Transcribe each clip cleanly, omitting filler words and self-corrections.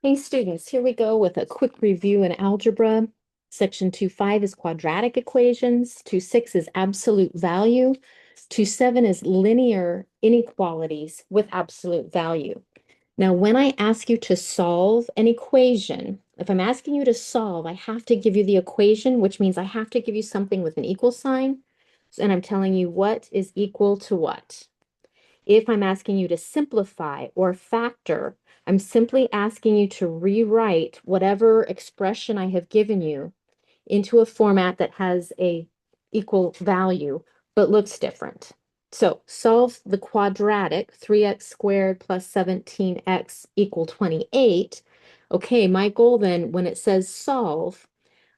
Hey students, here we go with a quick review in algebra. Section 2.5 is quadratic equations. 2.6 is absolute value. 2.7 is linear inequalities with absolute value. Now, when I ask you to solve an equation, if I'm asking you to solve, I have to give you the equation, which means I have to give you something with an equal sign. And I'm telling you what is equal to what. If I'm asking you to simplify or factor, I'm simply asking you to rewrite whatever expression I have given you into a format that has a equal value, but looks different. So solve the quadratic 3x squared plus 17x equal 28. Okay, my goal then, when it says solve,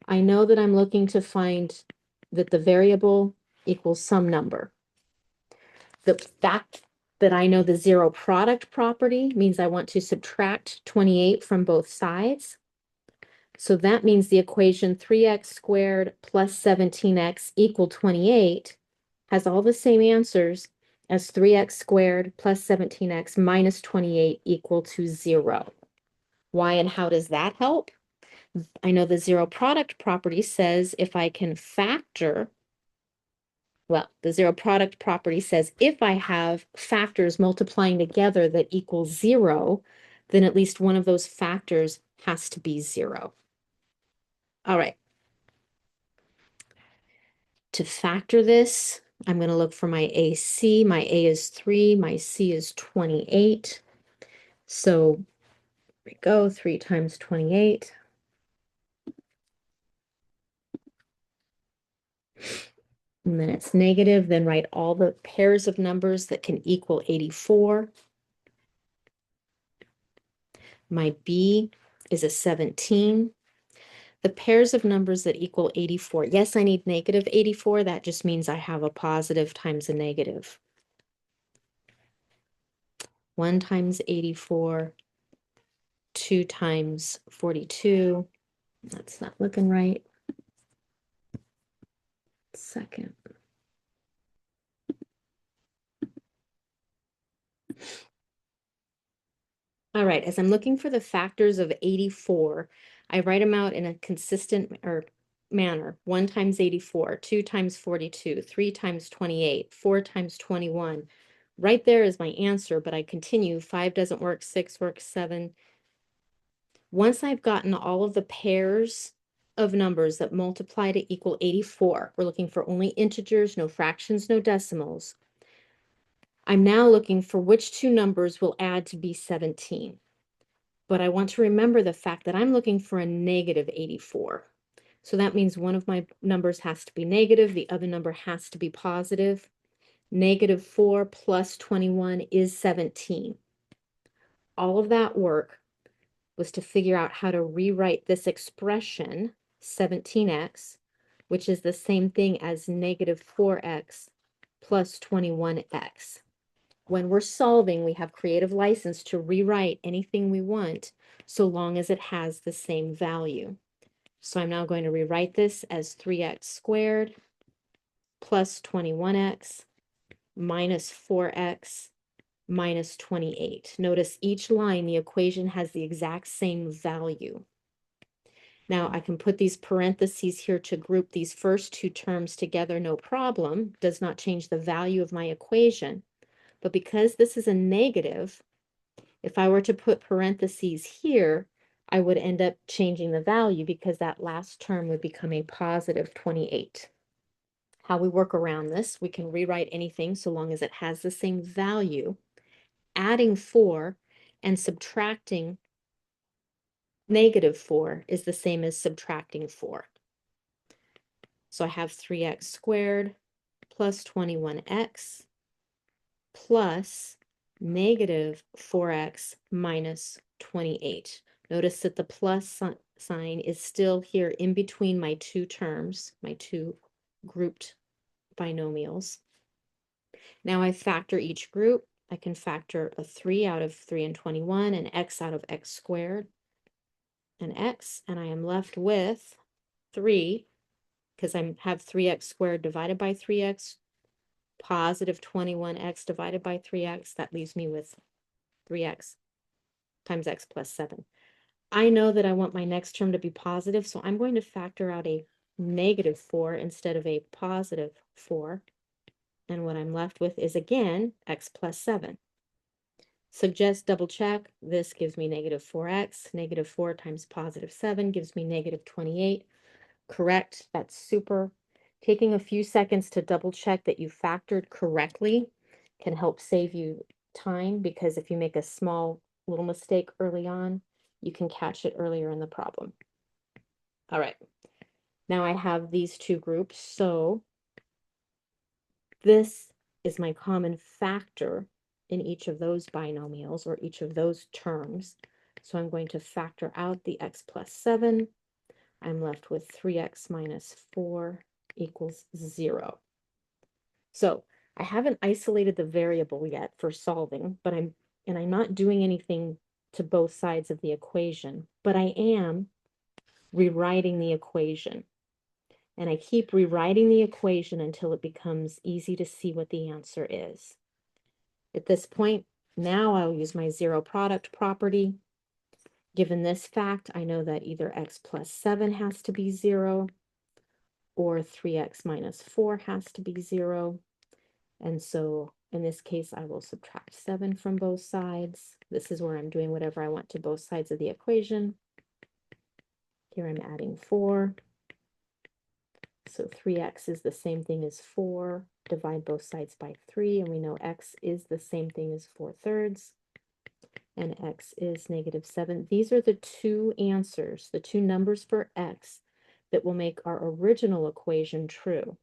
I know that I'm looking to find that the variable equals some number. The fact that I know the zero product property means I want to subtract 28 from both sides. So that means the equation 3x squared plus 17x equal 28 has all the same answers as 3x squared plus 17x minus 28 equal to 0. Why and how does that help? I know the zero product property says if I can factor, well, the zero product property says if I have factors multiplying together that equal 0, then at least one of those factors has to be 0. All right. To factor this, I'm going to look for my AC. My A is 3, my C is 28. So here we go, 3 times 28. And then it's negative, then write all the pairs of numbers that can equal 84. My B is a 17. The pairs of numbers that equal 84. Yes, I need negative 84. That just means I have a positive times a negative. 1 times 84, 2 times 42. That's not looking right. Second. All right, as I'm looking for the factors of 84, I write them out in a consistent manner. 1 times 84, 2 times 42, 3 times 28, 4 times 21. Right there is my answer, but I continue. 5 doesn't work, 6 works, 7. Once I've gotten all of the pairs of numbers that multiply to equal 84, we're looking for only integers, no fractions, no decimals. I'm now looking for which two numbers will add to be 17. But I want to remember the fact that I'm looking for a negative 84. So that means one of my numbers has to be negative, the other number has to be positive. Negative 4 plus 21 is 17. All of that work was to figure out how to rewrite this expression, 17x, which is the same thing as negative 4x plus 21x. When we're solving, we have creative license to rewrite anything we want so long as it has the same value. So I'm now going to rewrite this as 3x squared plus 21x minus 4x minus 28. Notice each line, the equation has the exact same value. Now I can put these parentheses here to group these first two terms together, no problem. Does not change the value of my equation. But because this is a negative, if I were to put parentheses here, I would end up changing the value because that last term would become a positive 28. How we work around this, we can rewrite anything so long as it has the same value. Adding 4 and subtracting negative 4 is the same as subtracting 4. So I have 3x squared plus 21x plus negative 4x minus 28. Notice that the plus sign is still here in between my two terms, my two grouped binomials. Now I factor each group. I can factor a 3 out of 3 and 21, and x out of x squared, and x, and I am left with 3, because I have 3x squared divided by 3x, positive 21x divided by 3x. That leaves me with 3x times x plus 7. I know that I want my next term to be positive, so I'm going to factor out a -4 instead of a +4. And what I'm left with is, again, x plus 7. Suggest double check. This gives me -4x. -4 times +7 gives me -28. Correct. That's super. Taking a few seconds to double check that you factored correctly can help save you time, because if you make a small little mistake early on, you can catch it earlier in the problem. All right. Now I have these two groups. So this is my common factor in each of those binomials or each of those terms. So I'm going to factor out the x plus 7. I'm left with 3x minus 4 equals 0. So I haven't isolated the variable yet for solving, but I'm not doing anything to both sides of the equation, but I am rewriting the equation. And I keep rewriting the equation until it becomes easy to see what the answer is. At this point, now I'll use my zero product property. Given this fact, I know that either x plus 7 has to be 0 or 3x minus 4 has to be 0. And so in this case, I will subtract 7 from both sides. This is where I'm doing whatever I want to both sides of the equation. Here I'm adding 4. So 3x is the same thing as 4. Divide both sides by 3, and we know x is the same thing as 4/3, and x is -7. These are the two answers, the two numbers for x, that will make our original equation true.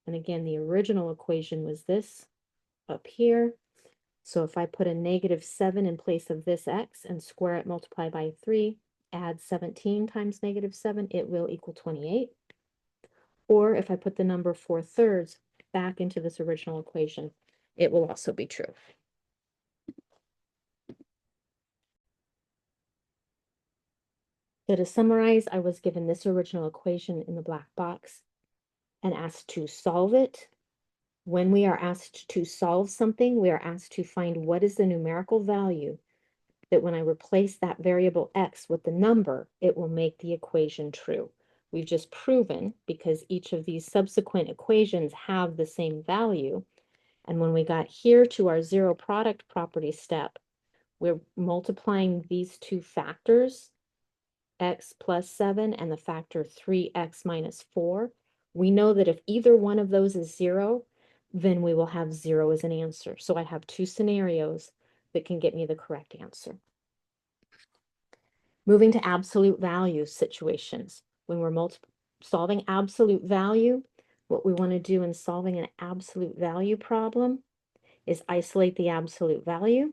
And again, the original equation was this up here. So if I put a -7 in place of this x and square it, multiply by 3, add 17 times -7, it will equal 28. Or if I put the number 4/3 back into this original equation, it will also be true. So to summarize, I was given this original equation in the black box and asked to solve it. When we are asked to solve something, we are asked to find what is the numerical value that when I replace that variable x with the number, it will make the equation true. We've just proven, because each of these subsequent equations have the same value, and when we got here to our zero product property step, we're multiplying these two factors, x plus 7 and the factor 3x minus 4. We know that if either one of those is 0, then we will have 0 as an answer. So I have two scenarios that can get me the correct answer. Moving to absolute value situations. When we're solving absolute value, what we want to do in solving an absolute value problem is isolate the absolute value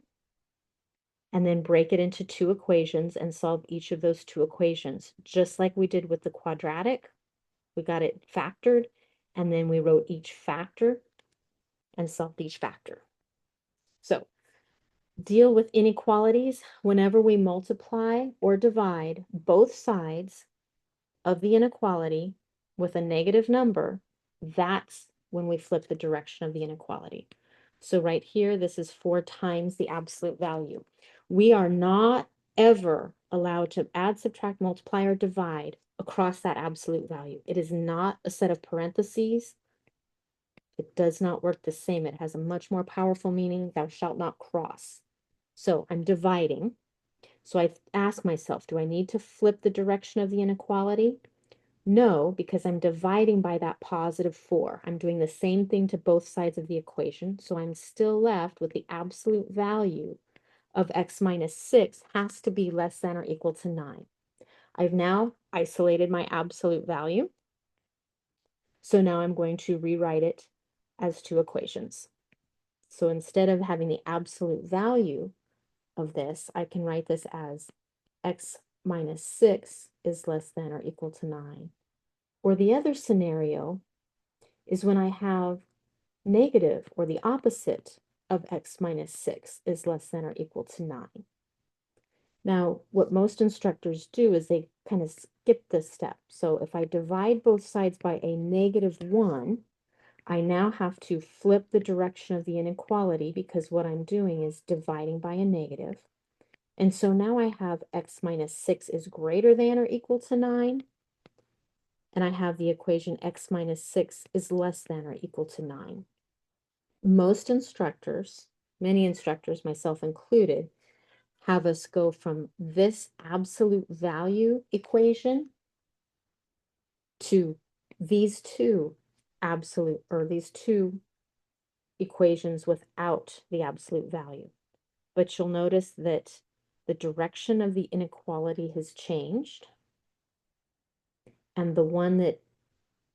and then break it into two equations and solve each of those two equations, just like we did with the quadratic. We got it factored, and then we wrote each factor and solved each factor. So deal with inequalities whenever we multiply or divide both sides of the inequality with a negative number. That's when we flip the direction of the inequality. So right here, this is 4 times the absolute value. We are not ever allowed to add, subtract, multiply, or divide across that absolute value. It is not a set of parentheses. It does not work the same. It has a much more powerful meaning. Thou shalt not cross. So I'm dividing. So I ask myself, do I need to flip the direction of the inequality? No, because I'm dividing by that +4. I'm doing the same thing to both sides of the equation. So I'm still left with the absolute value of x minus 6 has to be less than or equal to 9. I've now isolated my absolute value. So now I'm going to rewrite it as two equations. So instead of having the absolute value of this, I can write this as x minus 6 is less than or equal to 9. Or the other scenario is when I have negative, or the opposite of x minus 6 is less than or equal to 9. Now, what most instructors do is they kind of skip this step. So if I divide both sides by a -1, I now have to flip the direction of the inequality, because what I'm doing is dividing by a negative. And so now I have x minus 6 is greater than or equal to 9. And I have the equation x minus 6 is less than or equal to 9. Most instructors, many instructors, myself included, have us go from this absolute value equation to these two these two equations without the absolute value. But you'll notice that the direction of the inequality has changed. And the one that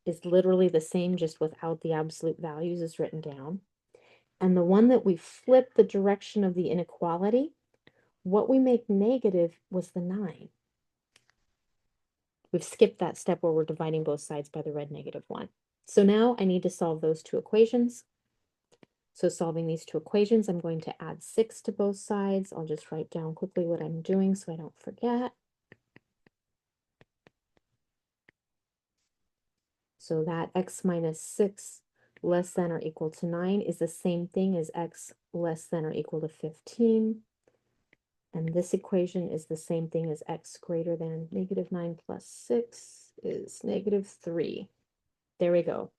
is literally the same just without the absolute values is written down. And the one that we flip the direction of the inequality, what we make negative was the 9. We've skipped that step where we're dividing both sides by the red -1. So now I need to solve those two equations. So solving these two equations, I'm going to add 6 to both sides. I'll just write down quickly what I'm doing so I don't forget. So that x minus 6 less than or equal to 9 is the same thing as x less than or equal to 15. And this equation is the same thing as x greater than -9 plus 6 is -3. There we go.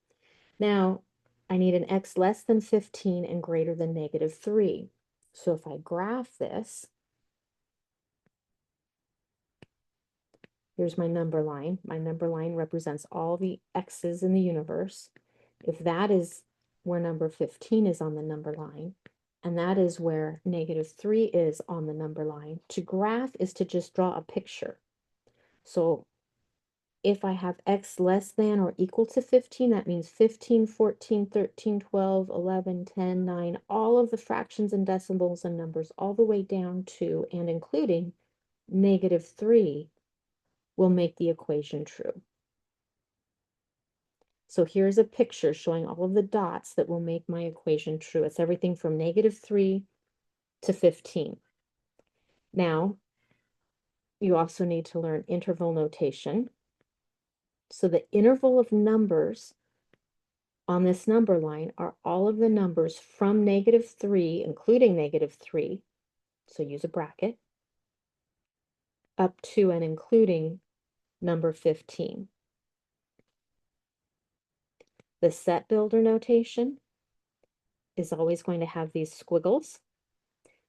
Now, I need an x less than 15 and greater than -3. So if I graph this, here's my number line. My number line represents all the x's in the universe. If that is where number 15 is on the number line, and that is where -3 is on the number line, to graph is to just draw a picture. So if I have x less than or equal to 15, that means 15, 14, 13, 12, 11, 10, 9, all of the fractions and decimals and numbers all the way down to and including -3 will make the equation true. So here's a picture showing all of the dots that will make my equation true. It's everything from -3 to 15. Now, you also need to learn interval notation. So the interval of numbers on this number line are all of the numbers from -3, including -3, so use a bracket, up to and including number 15. The set builder notation is always going to have these squiggles.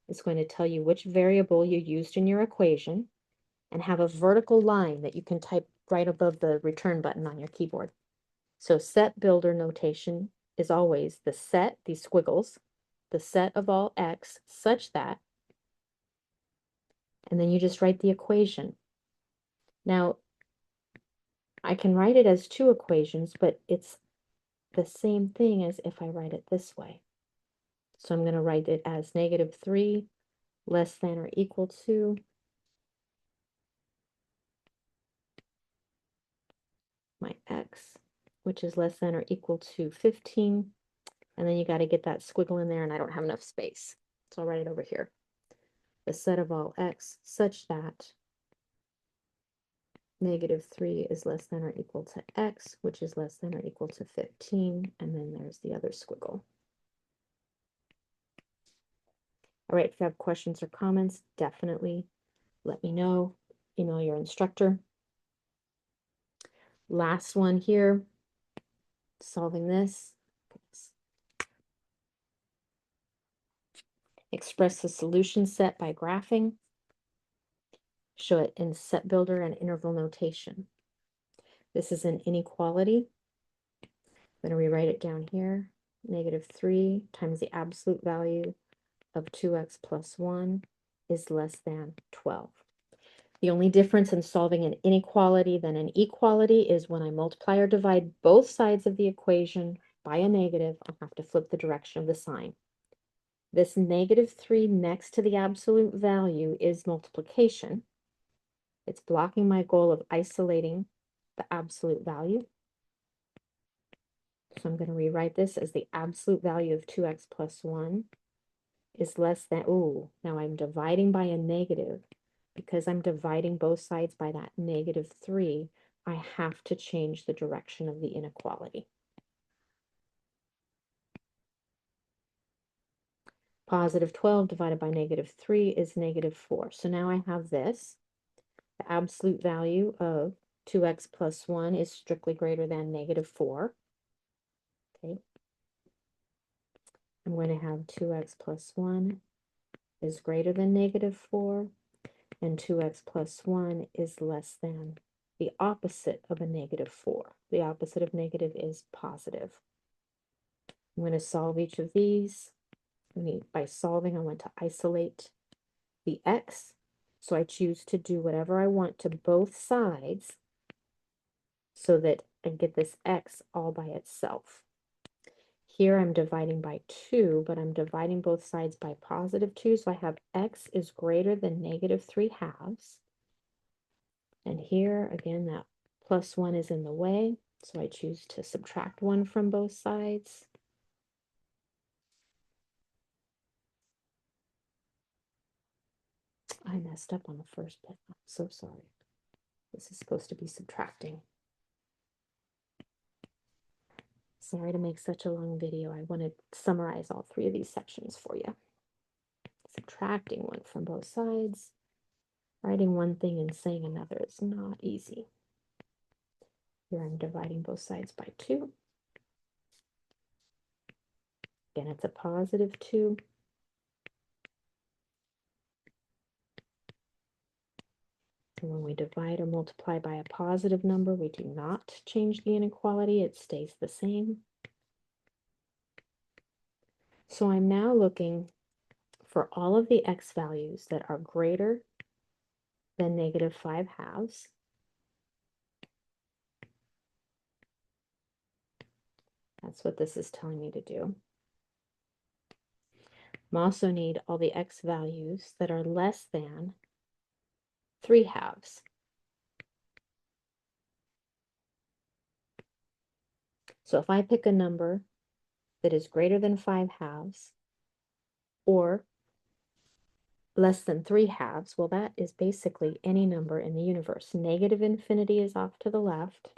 It's going to tell you which variable you used in your equation and have a vertical line that you can type right above the return button on your keyboard. So set builder notation is always the set, these squiggles, the set of all x such that, and then you just write the equation. Now, I can write it as two equations, but it's the same thing as if I write it this way. So I'm going to write it as -3 less than or equal to my x, which is less than or equal to 15. And then you got to get that squiggle in there, and I don't have enough space. So I'll write it over here. The set of all x such that -3 is less than or equal to x, which is less than or equal to 15. And then there's the other squiggle. All right, if you have questions or comments, definitely let me know. Email your instructor. Last one here, solving this. Express the solution set by graphing. Show it in set builder and interval notation. This is an inequality. I'm going to rewrite it down here. -3 times the absolute value of 2x plus 1 is less than 12. The only difference in solving an inequality than an equality is when I multiply or divide both sides of the equation by a negative, I'll have to flip the direction of the sign. This -3 next to the absolute value is multiplication. It's blocking my goal of isolating the absolute value. So I'm going to rewrite this as the absolute value of 2x plus 1 is less than, now I'm dividing by a negative. Because I'm dividing both sides by that -3, I have to change the direction of the inequality. Positive 12 divided by negative 3 is negative 4. So now I have this. The absolute value of 2x plus 1 is strictly greater than negative 4. Okay. I'm going to have 2x plus 1 is greater than negative 4, and 2x plus 1 is less than the opposite of a negative 4. The opposite of negative is positive. I'm going to solve each of these. By solving, I want to isolate the x. So I choose to do whatever I want to both sides so that I get this x all by itself. Here I'm dividing by 2, but I'm dividing both sides by positive 2, so I have x is greater than negative 3 halves. And here, again, that plus 1 is in the way, so I choose to subtract 1 from both sides. I messed up on the first bit. I'm so sorry. This is supposed to be subtracting. Sorry to make such a long video. I want to summarize all 3 of these sections for you. Subtracting 1 from both sides. Writing one thing and saying another is not easy. Here I'm dividing both sides by 2. Again, it's a positive 2. And when we divide or multiply by a positive number, we do not change the inequality. It stays the same. So I'm now looking for all of the x values that are greater than negative 5 halves. That's what this is telling me to do. I also need all the x values that are less than 3 halves. So if I pick a number that is greater than 5 halves or less than 3 halves, well, that is basically any number in the universe. Negative infinity is off to the left.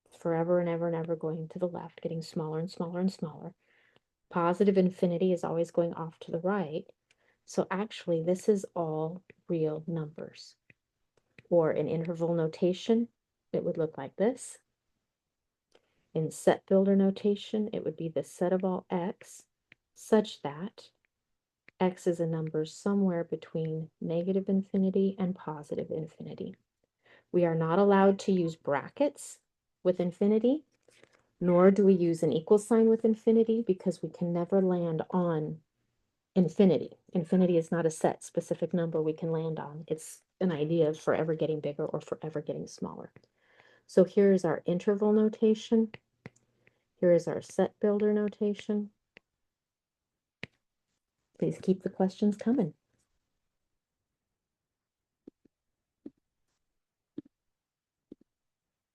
It's forever and ever and ever going to the left, getting smaller and smaller and smaller. Positive infinity is always going off to the right. So actually, this is all real numbers. Or in interval notation, it would look like this. In set builder notation, it would be the set of all x such that x is a number somewhere between negative infinity and positive infinity. We are not allowed to use brackets with infinity, nor do we use an equal sign with infinity, because we can never land on infinity. Infinity is not a set specific number we can land on. It's an idea of forever getting bigger or forever getting smaller. So here's our interval notation. Here is our set builder notation. Please keep the questions coming.